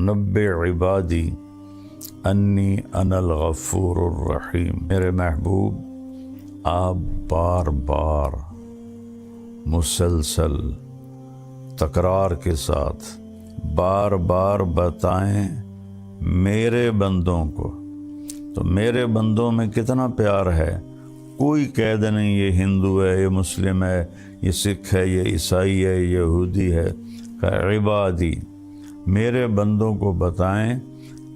نبئ عبادی انی انا الغفور الرحیم۔ میرے محبوب آپ بار بار مسلسل تکرار کے ساتھ بار بار بتائیں میرے بندوں کو، تو میرے بندوں میں کتنا پیار ہے۔ کوئی قید نہیں یہ ہندو ہے، یہ مسلم ہے، یہ سکھ ہے، یہ عیسائی ہے، یہ یہودی ہے۔ کہ عبادی، میرے بندوں کو بتائیں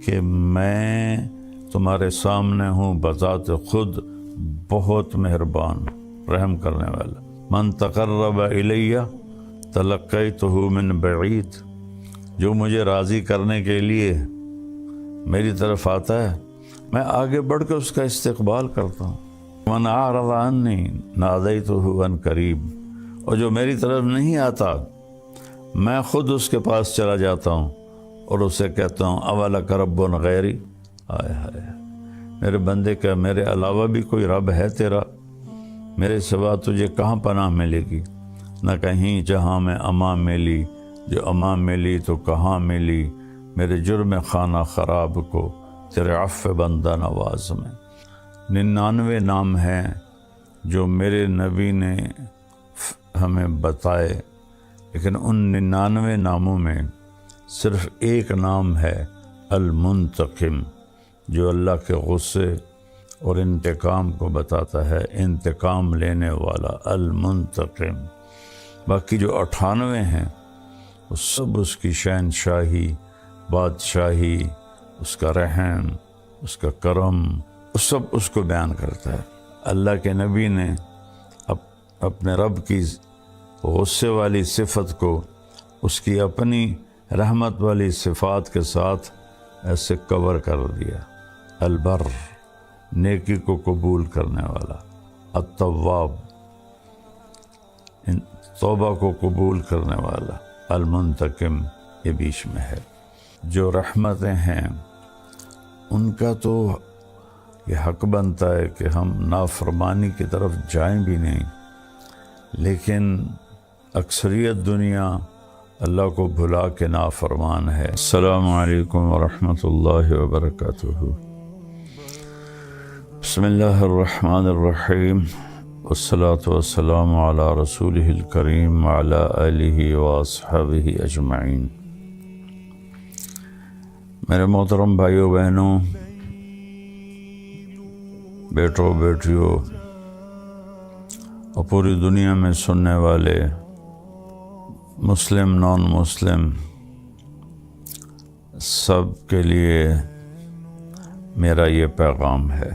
کہ میں تمہارے سامنے ہوں بذات خود بہت مہربان رحم کرنے والا۔ من تقرب الیہ تلقیتہ من بعید، جو مجھے راضی کرنے کے لیے میری طرف آتا ہے میں آگے بڑھ کے اس کا استقبال کرتا ہوں۔ من اعرض عنی نادیتہ عن قریب، اور جو میری طرف نہیں آتا میں خود اس کے پاس چلا جاتا ہوں اور اسے کہتا ہوں اولک رب غیری، ہائے ہائے میرے بندے کا میرے علاوہ بھی کوئی رب ہے تیرا؟ میرے سوا تجھے کہاں پناہ ملے گی؟ نہ کہیں جہاں میں امان ملی، جو امان ملی تو کہاں ملی میرے جرم خانہ خراب کو تیرے عفو بندہ نواز میں۔ 99 نام ہیں جو میرے نبی نے ہمیں بتائے، لیکن ان 99 ناموں میں صرف ایک نام ہے المنتقم، جو اللہ کے غصے اور انتقام کو بتاتا ہے، انتقام لینے والا المنتقم۔ باقی جو 98 ہیں وہ سب اس کی شہنشاہی، بادشاہی، اس کا رحم، اس کا کرم، سب اس کو بیان کرتا ہے۔ اللہ کے نبی نے اپنے رب کی غصے والی صفت کو اس کی اپنی رحمت والی صفات کے ساتھ ایسے کور کر دیا۔ البر، نیکی کو قبول کرنے والا، التواب، توبہ کو قبول کرنے والا، المنتقم یہ بیچ میں ہے۔ جو رحمتیں ہیں ان کا تو یہ حق بنتا ہے کہ ہم نافرمانی کی طرف جائیں بھی نہیں، لیکن اکثریت دنیا اللہ کو بھلا کے نافرمان ہے۔ السلام علیکم ورحمۃ اللہ وبرکاتہ۔ بسم اللہ الرحمن الرحیم، والصلاة والسلام علی رسولہ الکریم وعلی آلہ واصحابہ اجمعین۔ میرے محترم بھائیوں بہنوں، بیٹوں بیٹیوں اور پوری دنیا میں سننے والے مسلم نان مسلم سب کے لیے میرا یہ پیغام ہے۔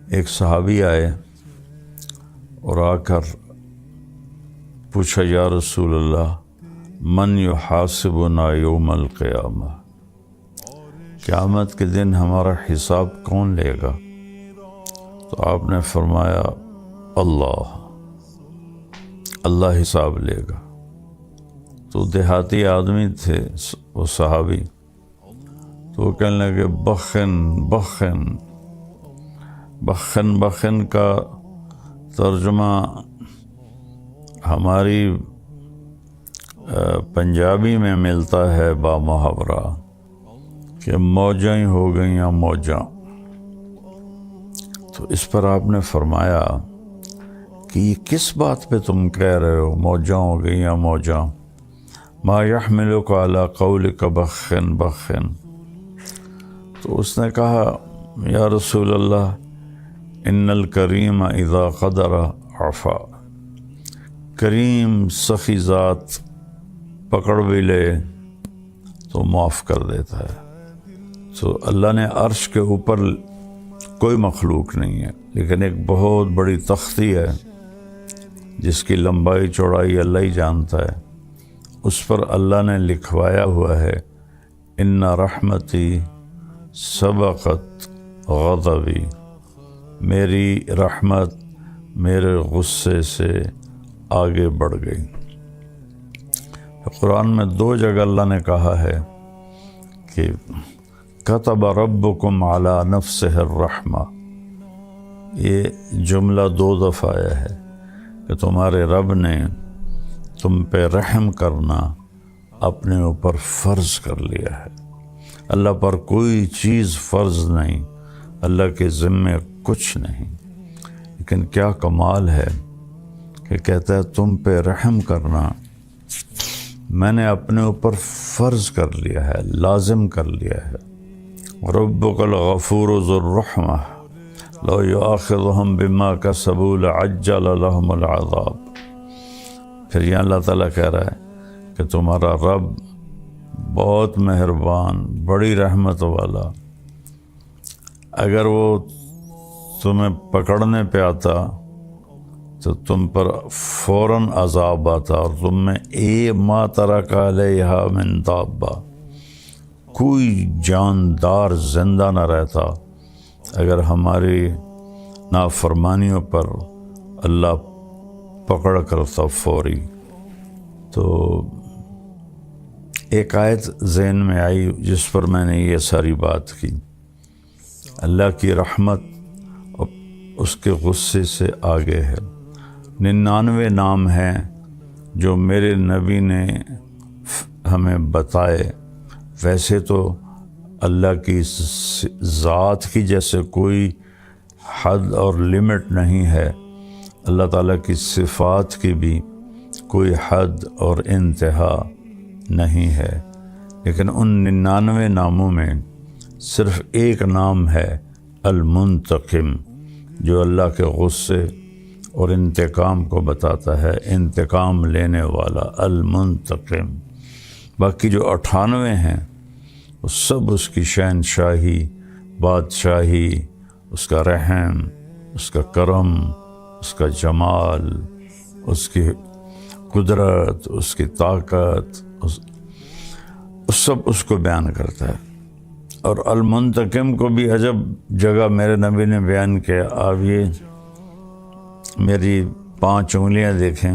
ایک صحابی آئے اور آ کر پوچھا، یا رسول اللہ من یحاسبنا یوم القیامہ، قیامت کے دن ہمارا حساب کون لے گا؟ تو آپ نے فرمایا اللہ حساب لے گا۔ تو دیہاتی آدمی تھے وہ صحابی، تو وہ کہنے لگے بخن کا ترجمہ ہماری پنجابی میں ملتا ہے با محاورہ کہ موجیں ہی ہو گئیں موجاں۔ تو اس پر آپ نے فرمایا کہ یہ کس بات پہ تم کہہ رہے ہو موجاں ہو گئیں یا موجاں؟ ما یحملک علی قولک بخن۔ تو اس نے کہا، یا رسول اللہ ان الکریم اذا قدر عفا، کریم سخی ذات پکڑ بھی لے تو معاف کر دیتا ہے۔ تو اللہ نے عرش کے اوپر کوئی مخلوق نہیں ہے، لیکن ایک بہت بڑی تختی ہے جس کی لمبائی چوڑائی اللہ ہی جانتا ہے، اس پر اللہ نے لکھوایا ہوا ہے ان رحمتی سبقت غضبی، میری رحمت میرے غصے سے آگے بڑھ گئی۔ قرآن میں 2 جگہ اللہ نے کہا ہے کہ کتب ربکم علی نفسہ الرحمہ، یہ جملہ 2 دفعہ آیا ہے کہ تمہارے رب نے تم پہ رحم کرنا اپنے اوپر فرض کر لیا ہے۔ اللہ پر کوئی چیز فرض نہیں، اللہ کے ذمے کچھ نہیں، لیکن کیا کمال ہے کہ کہتا ہے تم پہ رحم کرنا میں نے اپنے اوپر فرض کر لیا ہے، لازم کر لیا ہے۔ ربک الغفور ذو الرحمہ لو یؤاخذہم بما کسبوا لعجل لہم العذاب۔ پھر یہ اللہ تعالیٰ کہہ رہا ہے کہ تمہارا رب بہت مہربان، بڑی رحمت والا، اگر وہ تمہیں پکڑنے پہ آتا تو تم پر فوراً عذاب آتا اور تم میں ما ترک علیہا من دابہ، کوئی جاندار زندہ نہ رہتا اگر ہماری نافرمانیوں پر اللہ پکڑ کرتا فوری۔ تو ایک آیت ذہن میں آئی جس پر میں نے یہ ساری بات کی، اللہ کی رحمت اس کے غصے سے آگے ہے۔ 99 نام ہیں جو میرے نبی نے ہمیں بتائے، ویسے تو اللہ کی ذات کی جیسے کوئی حد اور لمٹ نہیں ہے، اللہ تعالیٰ کی صفات کی بھی کوئی حد اور انتہا نہیں ہے، لیکن ان 99 ناموں میں صرف ایک نام ہے المنتقم، جو اللہ کے غصے اور انتقام کو بتاتا ہے، انتقام لینے والا المنتقم۔ باقی جو 98 ہیں وہ سب اس کی شہنشاہی، بادشاہی، اس کا رحم، اس کا کرم، اس کا جمال، اس کی قدرت، اس کی طاقت، سب اس کو بیان کرتا ہے۔ اور المنتقم کو بھی عجب جگہ میرے نبی نے بیان کیا۔ آپ یہ میری 5 انگلیاں دیکھیں،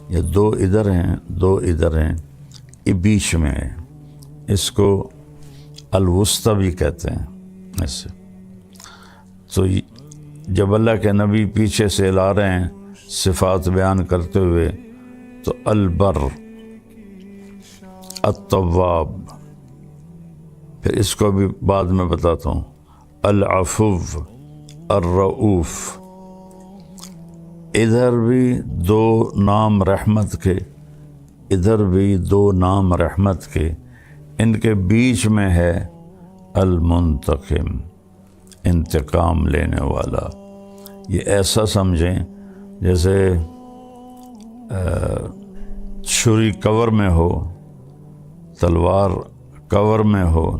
یہ 2 ادھر ہیں، 2 ادھر ہیں، یہ بیچ میں ہے، اس کو الوسطی بھی کہتے ہیں ایسے۔ تو جب اللہ کے نبی پیچھے سے لا رہے ہیں صفات بیان کرتے ہوئے تو البر، التواب، پھر اس کو بھی بعد میں بتاتا ہوں، العفو، الرؤوف، ادھر بھی 2 نام رحمت کے، ادھر بھی 2 نام رحمت کے، ان کے بیچ میں ہے المنتقم، انتقام لینے والا۔ یہ ایسا سمجھیں جیسے چھری کور میں ہو، تلوار کور میں ہو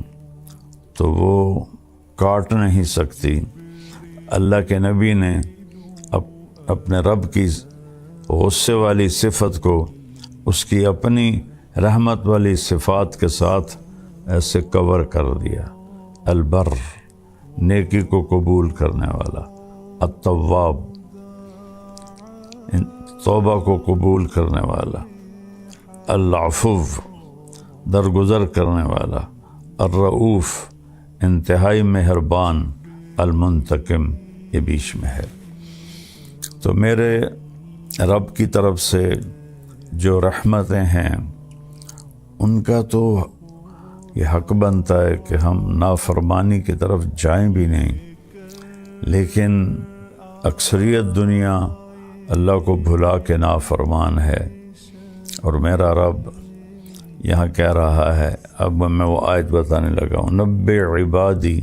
تو وہ کاٹ نہیں سکتی۔ اللہ کے نبی نے اپنے رب کی غصے والی صفت کو اس کی اپنی رحمت والی صفات کے ساتھ ایسے کور کر دیا۔ البر، نیکی کو قبول کرنے والا، التواب، توبہ کو قبول کرنے والا، العفو، درگزر کرنے والا، الرؤوف، انتہائی مہربان، المنتقم، یہ بیچ میں ہے۔ تو میرے رب کی طرف سے جو رحمتیں ہیں ان کا تو یہ حق بنتا ہے کہ ہم نافرمانی کی طرف جائیں بھی نہیں، لیکن اکثریت دنیا اللہ کو بھلا کے نافرمان ہے۔ اور میرا رب یہاں کہہ رہا ہے، اب میں وہ آیت بتانے لگا ہوں، نبئ عبادی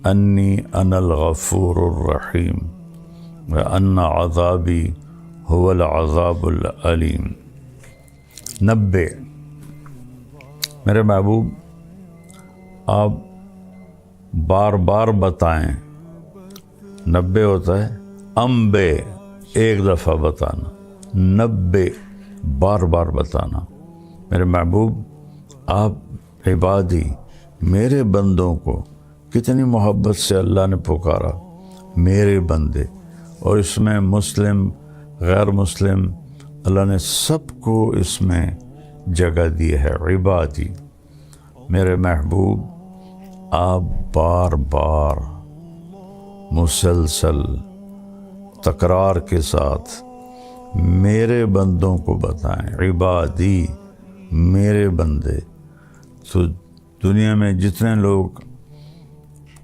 انی انا الغفور الرحیم وان عذابی هو العذاب العلیم۔ 90، میرے محبوب آپ بار بار بتائیں، 90 ہوتا ہے امبے، ایک دفعہ بتانا، 90 بار بار بتانا۔ میرے محبوب آپ عبادی، میرے بندوں کو، کتنی محبت سے اللہ نے پکارا، میرے بندے، اور اس میں مسلم، غیر مسلم، اللہ نے سب کو اس میں جگہ دی ہے۔ عبادی، میرے محبوب آپ بار بار مسلسل تکرار کے ساتھ میرے بندوں کو بتائیں، عبادی، میرے بندے. تو دنیا میں جتنے لوگ،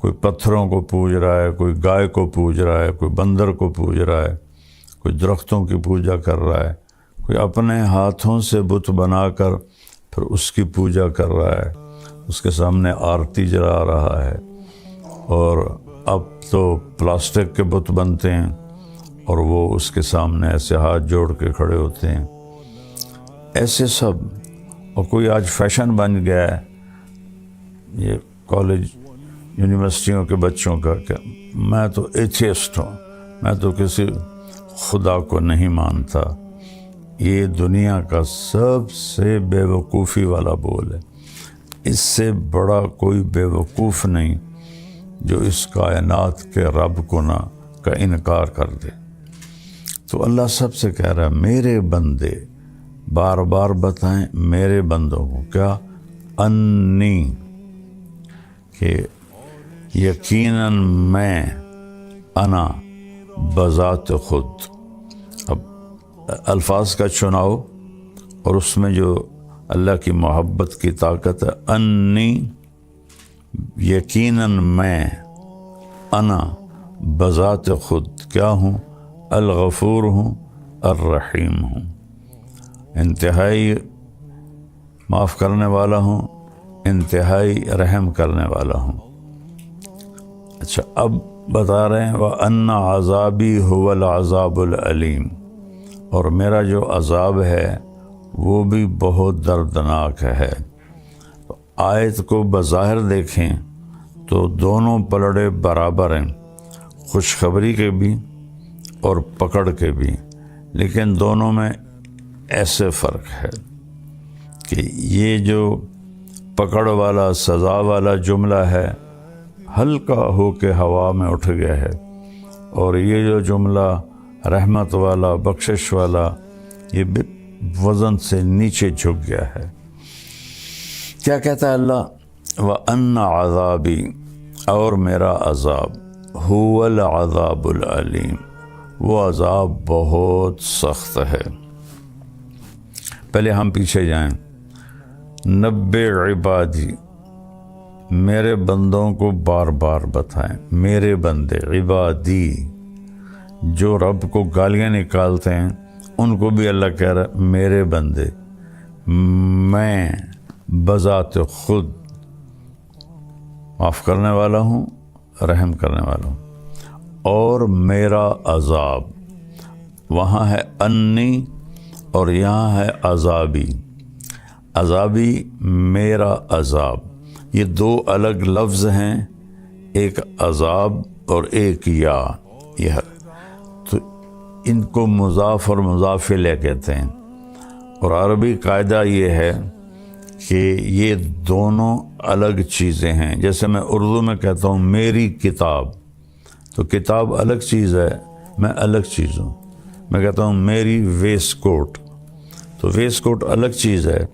کوئی پتھروں کو پوج رہا ہے، کوئی گائے کو پوج رہا ہے، کوئی بندر کو پوج رہا ہے، کوئی درختوں کی پوجا کر رہا ہے، کوئی اپنے ہاتھوں سے بت بنا کر پھر اس کی پوجا کر رہا ہے، اس کے سامنے آرتی جلا رہا ہے. اور اب تو پلاسٹک کے بت بنتے ہیں اور وہ اس کے سامنے ایسے ہاتھ جوڑ کے کھڑے ہوتے ہیں. ایسے سب. اور کوئی آج فیشن بن گیا ہے یہ کالج یونیورسٹیوں کے بچوں کا کہ میں تو ایتھیسٹ ہوں، میں تو کسی خدا کو نہیں مانتا. یہ دنیا کا سب سے بے وقوفی والا بول ہے. اس سے بڑا کوئی بے وقوف نہیں جو اس کائنات کے رب کو نہ کا انکار کر دے. تو اللہ سب سے کہہ رہا ہے میرے بندے، بار بار بتائیں میرے بندوں کو کیا، انی، کہ یقیناً میں، انا بذات خود. اب الفاظ کا چناؤ اور اس میں جو اللہ کی محبت کی طاقت ہے. انی، یقیناً میں، انا بذات خود کیا ہوں، الغفور ہوں، الرحیم ہوں، انتہائی معاف کرنے والا ہوں، انتہائی رحم کرنے والا ہوں. اچھا اب بتا رہے ہیں وَأَنَّ عَذَابِي هُوَ الْعَذَابُ الْعَلِيمُ، اور میرا جو عذاب ہے وہ بھی بہت دردناک ہے. آیت کو بظاہر دیکھیں تو دونوں پلڑے برابر ہیں، خوشخبری کے بھی اور پکڑ کے بھی، لیکن دونوں میں ایسے فرق ہے کہ یہ جو پکڑ والا سزا والا جملہ ہے ہلکا ہو کے ہوا میں اٹھ گیا ہے، اور یہ جو جملہ رحمت والا بخشش والا یہ وزن سے نیچے جھک گیا ہے. کیا کہتا ہے اللہ؟ وَأَنَّ عَذَابِي، اور میرا عذاب، هُوَ الْعَذَابُ الْعَلِيمُ، وہ عذاب بہت سخت ہے. پہلے ہم پیچھے جائیں. نبّئ عبادی، میرے بندوں کو بار بار بتائیں. میرے بندے، عبادی، جو رب کو گالیاں نکالتے ہیں ان کو بھی اللہ کہہ رہا ہے میرے بندے، میں بذات خود معاف کرنے والا ہوں، رحم کرنے والا ہوں. اور میرا عذاب، وہاں ہے انی اور یہاں ہے عذابی. عذابی، میرا عذاب، یہ دو الگ لفظ ہیں، ایک عذاب اور ایک یا. یہ تو ان کو مضاف اور مضاف الیہ کہتے ہیں. اور عربی قاعدہ یہ ہے کہ یہ دونوں الگ چیزیں ہیں. جیسے میں اردو میں کہتا ہوں میری کتاب، تو کتاب الگ چیز ہے، میں الگ چیز ہوں. میں کہتا ہوں میری ویسٹ کوٹ، تو ویسٹ کوٹ الگ چیز ہے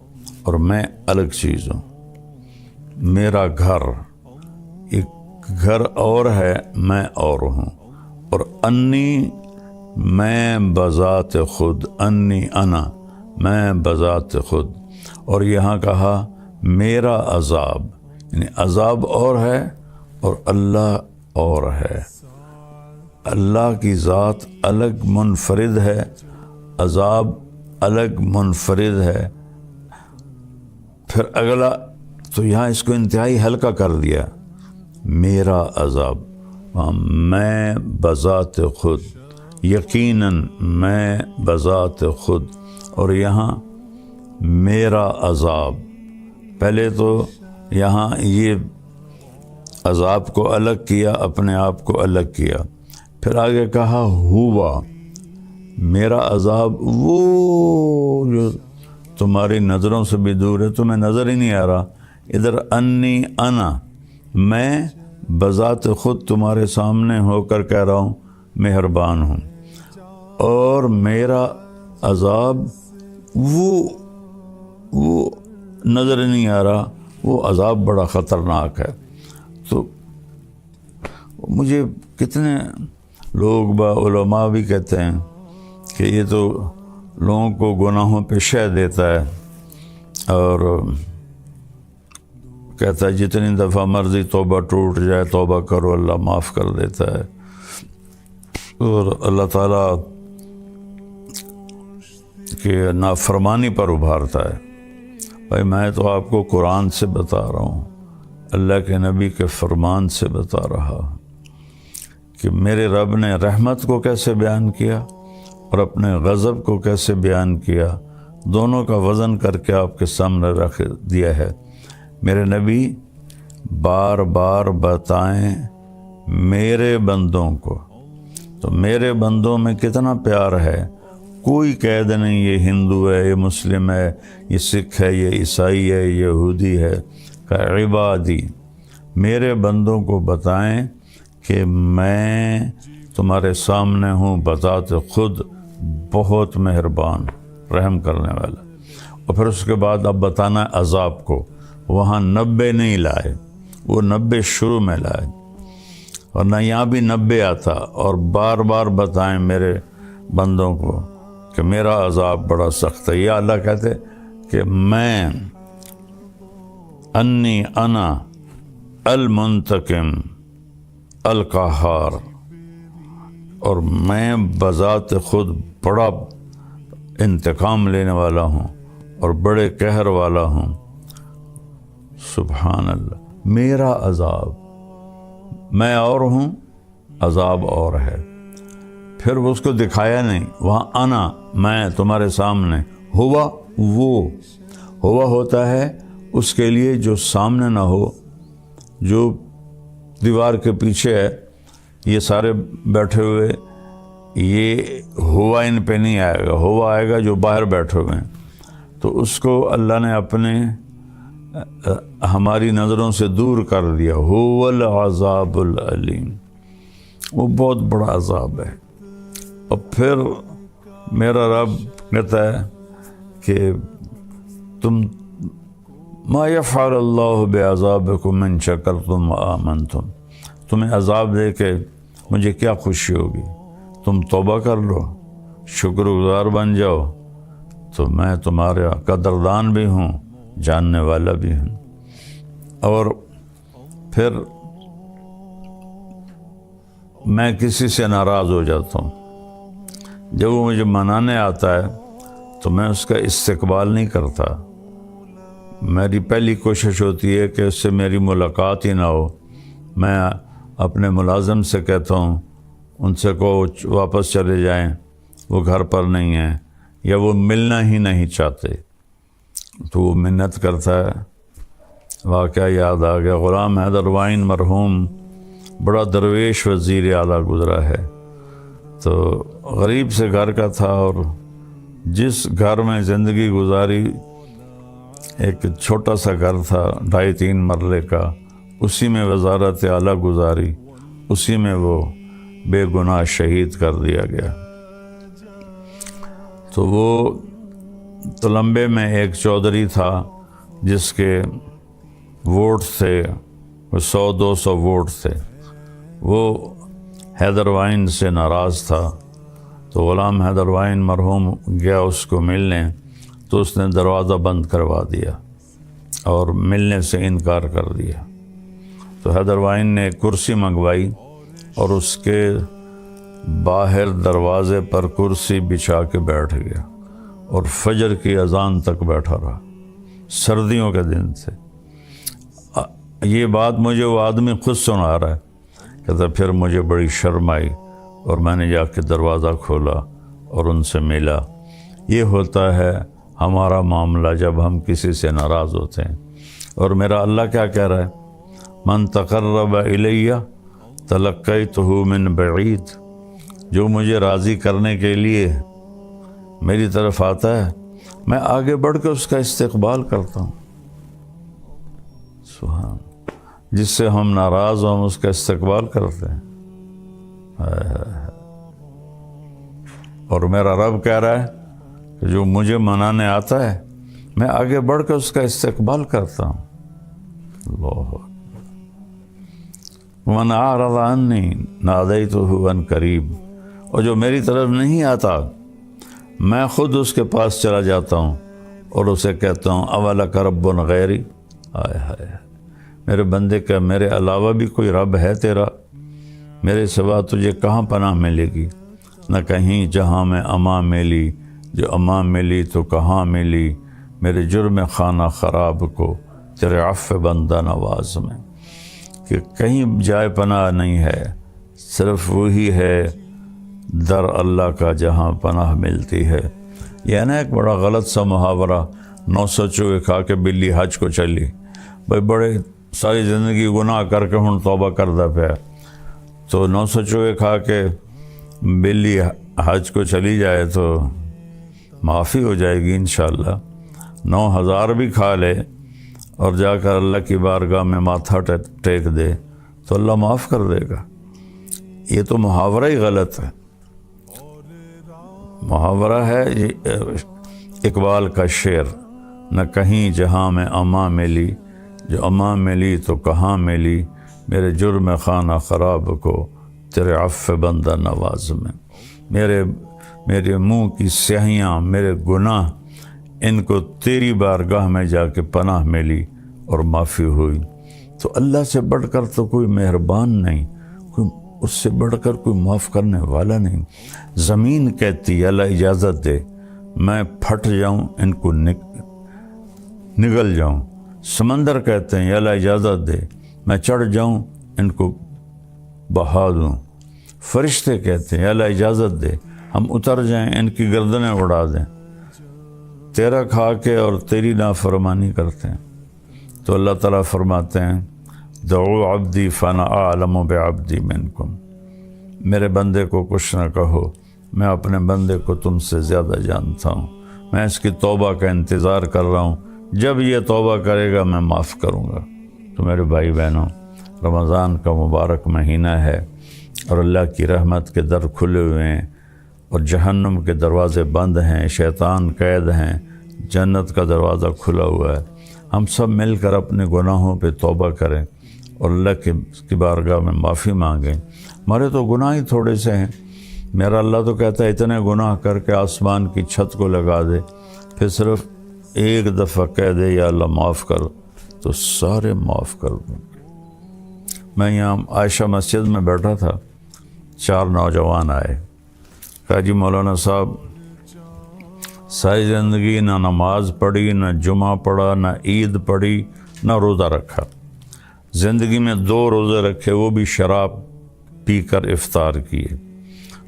اور میں الگ چیز ہوں. میرا گھر، ایک گھر اور ہے، میں اور ہوں. اور انی، میں بذات خود، انی انا، میں بذات خود. اور یہاں کہا میرا عذاب، یعنی عذاب اور ہے اور اللہ اور ہے. اللہ کی ذات الگ منفرد ہے، عذاب الگ منفرد ہے. پھر اگلا تو یہاں اس کو انتہائی ہلکا کر دیا، میرا عذاب، میں بذات خود، یقیناً میں بذات خود. اور یہاں میرا عذاب. پہلے تو یہاں یہ عذاب کو الگ کیا، اپنے آپ کو الگ کیا. پھر آگے کہا ہوا، میرا عذاب وہ جو تمہاری نظروں سے بھی دور ہے، تمہیں نظر ہی نہیں آ رہا. ادھر انی انا، میں بذات خود تمہارے سامنے ہو کر کہہ رہا ہوں مہربان ہوں. اور میرا عذاب وہ نظر نہیں آ رہا، وہ عذاب بڑا خطرناک ہے. تو مجھے کتنے لوگ علماء بھی کہتے ہیں کہ یہ تو لوگوں کو گناہوں پہ شہ دیتا ہے. اور کہتا ہے جتنی دفعہ مرضی توبہ ٹوٹ جائے توبہ کرو، اللہ معاف کر دیتا ہے، اور اللہ تعالیٰ کہ نافرمانی پر ابھارتا ہے۔ بھائی میں تو آپ کو قرآن سے بتا رہا ہوں، اللہ کے نبی کے فرمان سے بتا رہا کہ میرے رب نے رحمت کو کیسے بیان کیا اور اپنے غضب کو کیسے بیان کیا، دونوں کا وزن کر کے آپ کے سامنے رکھ دیا ہے۔ میرے نبی بار بار بتائیں میرے بندوں کو، تو میرے بندوں میں کتنا پیار ہے، کوئی قید نہیں یہ ہندو ہے، یہ مسلم ہے، یہ سکھ ہے، یہ عیسائی ہے، یہ یہودی ہے، کہ عبادی میرے بندوں کو بتائیں کہ میں تمہارے سامنے ہوں بذات خود بہت مہربان رحم کرنے والا۔ اور پھر اس کے بعد اب بتانا ہے عذاب کو، وہاں 90 نہیں لائے، وہ 90 شروع میں لائے، اور نہ یہاں بھی 90 آتا، اور بار بار بتائیں میرے بندوں کو کہ میرا عذاب بڑا سخت ہے۔ یا اللہ کہتے کہ میں انی انا المنتقم القہار، اور میں بذات خود بڑا انتقام لینے والا ہوں اور بڑے قہر والا ہوں۔ سبحان اللہ، میرا عذاب، میں اور ہوں، عذاب اور ہے۔ پھر اس کو دکھایا نہیں، وہاں انا میں تمہارے سامنے، ہوا وہ ہوا ہوتا ہے اس کے لیے جو سامنے نہ ہو، جو دیوار کے پیچھے ہے، یہ سارے بیٹھے ہوئے، یہ ہوا ان پہ نہیں آئے گا، ہوا آئے گا جو باہر بیٹھے ہوئے ہیں۔ تو اس کو اللہ نے اپنے ہماری نظروں سے دور کر دیا، هو العذاب العلیم، وہ بہت بڑا عذاب ہے۔ اور پھر میرا رب کہتا ہے کہ تم ما یفعل اللہ بعذابکم ان شکرتم وآمنتم، تمہیں عذاب دے کے مجھے کیا خوشی ہوگی، تم توبہ کر لو، شکر گزار بن جاؤ، تو میں تمہارا قدردان بھی ہوں، جاننے والا بھی ہوں۔ اور پھر میں کسی سے ناراض ہو جاتا ہوں، جب وہ مجھے منانے آتا ہے تو میں اس کا استقبال نہیں کرتا، میری پہلی کوشش ہوتی ہے کہ اس سے میری ملاقات ہی نہ ہو۔ میں اپنے ملازم سے کہتا ہوں ان سے کہو واپس چلے جائیں، وہ گھر پر نہیں ہیں، یا وہ ملنا ہی نہیں چاہتے، تو وہ منت کرتا ہے۔ واقعہ یاد آ گیا، غلام حیدر وائن مرحوم بڑا درویش وزیر اعلیٰ گزرا ہے، تو غریب سے گھر کا تھا، اور جس گھر میں زندگی گزاری ایک چھوٹا سا گھر تھا 2.5-3 مرلے کا، اسی میں وزارت اعلیٰ گزاری، اسی میں وہ بے گناہ شہید کر دیا گیا۔ تو وہ تلمبے میں ایک چودھری تھا جس کے ووٹ تھے 100-200 ووٹ تھے، وہ حیدر وائن سے ناراض تھا، تو غلام حیدر وائن مرحوم گیا اس کو ملنے، تو اس نے دروازہ بند کروا دیا اور ملنے سے انکار کر دیا۔ تو حیدر وائن نے کرسی منگوائی اور اس کے باہر دروازے پر کرسی بچھا کے بیٹھ گیا، اور فجر کی اذان تک بیٹھا رہا، سردیوں کے دن تھے۔ یہ بات مجھے وہ آدمی خود سنا رہا ہے، کہتا پھر مجھے بڑی شرم آئی اور میں نے جا کے دروازہ کھولا اور ان سے ملا۔ یہ ہوتا ہے ہمارا معاملہ جب ہم کسی سے ناراض ہوتے ہیں۔ اور میرا اللہ کیا کہہ رہا ہے، من تقرب الیہ تلقیتہ من بعید، جو مجھے راضی کرنے کے لیے میری طرف آتا ہے میں آگے بڑھ کے اس کا استقبال کرتا ہوں۔ سبحان، جس سے ہم ناراض ہوں ہم اس کا استقبال کرتے ہیں۔ اور میرا رب کہہ رہا ہے کہ جو مجھے منانے آتا ہے میں آگے بڑھ کے اس کا استقبال کرتا ہوں۔ اللہ ومن اعرض عنی نادیتہ عن قریب، اور جو میری طرف نہیں آتا میں خود اس کے پاس چلا جاتا ہوں اور اسے کہتا ہوں اولک رب غیری، آئے ہائے میرے بندے کا میرے علاوہ بھی کوئی رب ہے تیرا؟ میرے سوا تجھے کہاں پناہ ملے گی؟ نہ کہیں جہاں میں امان ملی، جو امان ملی تو کہاں ملی، میرے جرم خانہ خراب کو تیرے عفو بندہ نواز میں، کہ کہیں جائے پناہ نہیں ہے، صرف وہی ہے در اللہ کا جہاں پناہ ملتی ہے۔ یہ نا ایک بڑا غلط سا محاورہ، 900 چوہے کھا کے بلی حج کو چلی، بھائی بڑے ساری زندگی گناہ کر کے ہن توبہ کردا پیا، تو 900 چوہے کھا کے بلی حج کو چلی جائے تو معافی ہو جائے گی انشاءاللہ۔ 9000 بھی کھا لے اور جا کر اللہ کی بارگاہ میں ماتھا ٹیک دے تو اللہ معاف کر دے گا۔ یہ تو محاورہ ہی غلط ہے، محاورہ ہے اقبال کا شعر، نہ کہیں جہاں میں امان ملی، جو امان ملی تو کہاں ملی، میرے جرم خانہ خراب کو تیرے عفو بندہ نواز میں۔ میرے منہ کی سیاہیاں، میرے گناہ، ان کو تیری بارگاہ میں جا کے پناہ ملی اور معافی ہوئی۔ تو اللہ سے بڑھ کر تو کوئی مہربان نہیں، کوئی اس سے بڑھ کر کوئی معاف کرنے والا نہیں۔ زمین کہتی ہے اللہ اجازت دے میں پھٹ جاؤں، ان کو نگل جاؤں۔ سمندر کہتے ہیں اللہ اجازت دے میں چڑھ جاؤں، ان کو بہا دوں۔ فرشتے کہتے ہیں اللہ اجازت دے ہم اتر جائیں، ان کی گردنیں اڑا دیں۔ تیرا کھا کے اور تیری نافرمانی کرتے ہیں تو اللہ تعالیٰ فرماتے ہیں دعو عبدی فانا اعلم بعبدی منکم، میرے بندے کو کچھ نہ کہو، میں اپنے بندے کو تم سے زیادہ جانتا ہوں، میں اس کی توبہ کا انتظار کر رہا ہوں، جب یہ توبہ کرے گا میں معاف کروں گا۔ تو میرے بھائی بہنوں، رمضان کا مبارک مہینہ ہے اور اللہ کی رحمت کے در کھلے ہوئے ہیں اور جہنم کے دروازے بند ہیں، شیطان قید ہیں، جنت کا دروازہ کھلا ہوا ہے۔ ہم سب مل کر اپنے گناہوں پہ توبہ کریں اور اللہ کی بارگاہ میں معافی مانگیں۔ ہمارے تو گناہ ہی تھوڑے سے ہیں، میرا اللہ تو کہتا ہے اتنے گناہ کر کے آسمان کی چھت کو لگا دے، پھر صرف ایک دفعہ کہہ دے یا اللہ معاف کر تو سارے معاف کر دوں۔ میں یہاں عائشہ مسجد میں بیٹھا تھا، 4 نوجوان آئے، کہا جی مولانا صاحب ساری زندگی نہ نماز پڑھی، نہ جمعہ پڑھا، نہ عید پڑھی، نہ روزہ رکھا، زندگی میں 2 روزے رکھے وہ بھی شراب پی کر افطار کیے۔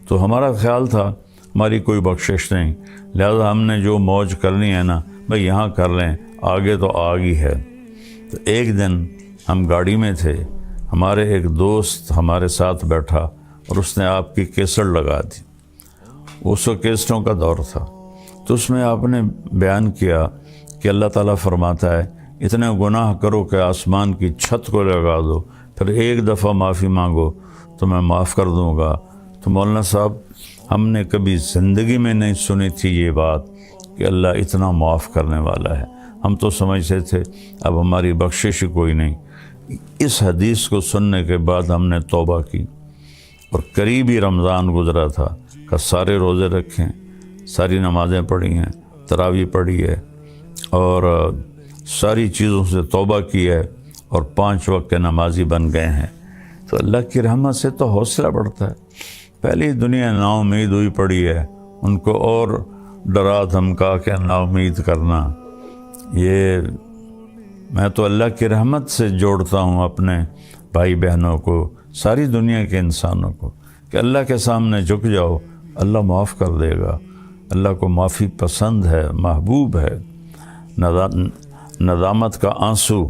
تو ہمارا خیال تھا ہماری کوئی بخشش نہیں، لہذا ہم نے جو موج کرنی ہے نا بھئی یہاں کر لیں، آگے تو آگی ہے۔ تو ایک دن ہم گاڑی میں تھے، ہمارے ایک دوست ہمارے ساتھ بیٹھا اور اس نے آپ کی کیسٹ لگا دی، اس کو کیسٹوں کا دور تھا، تو اس میں آپ نے بیان کیا کہ اللہ تعالیٰ فرماتا ہے اتنے گناہ کرو کہ آسمان کی چھت کو لگا دو، پھر ایک دفعہ معافی مانگو تو میں معاف کر دوں گا۔ تو مولانا صاحب ہم نے کبھی زندگی میں نہیں سنی تھی یہ بات کہ اللہ اتنا معاف کرنے والا ہے، ہم تو سمجھتے تھے اب ہماری بخشش کوئی نہیں۔ اس حدیث کو سننے کے بعد ہم نے توبہ کی اور قریبی رمضان گزرا تھا کہ سارے روزے رکھیں، ساری نمازیں پڑھی ہیں، تراویح پڑھی ہے اور ساری چیزوں سے توبہ کی ہے اور 5 وقت کے نمازی بن گئے ہیں۔ تو اللہ کی رحمت سے تو حوصلہ بڑھتا ہے۔ پہلی دنیا نا امید ہوئی پڑی ہے، ان کو اور ڈرا دھمکا کے نا امید کرنا، یہ میں تو اللہ کی رحمت سے جوڑتا ہوں اپنے بھائی بہنوں کو، ساری دنیا کے انسانوں کو، کہ اللہ کے سامنے جھک جاؤ، اللہ معاف کر دے گا۔ اللہ کو معافی پسند ہے، محبوب ہے۔ ندامت کا آنسو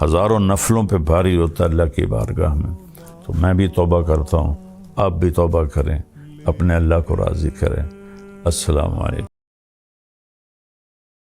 ہزاروں نفلوں پہ بھاری ہوتا ہے اللہ کی بارگاہ میں۔ تو میں بھی توبہ کرتا ہوں، آپ بھی توبہ کریں، اپنے اللہ کو راضی کریں۔ السلام علیکم۔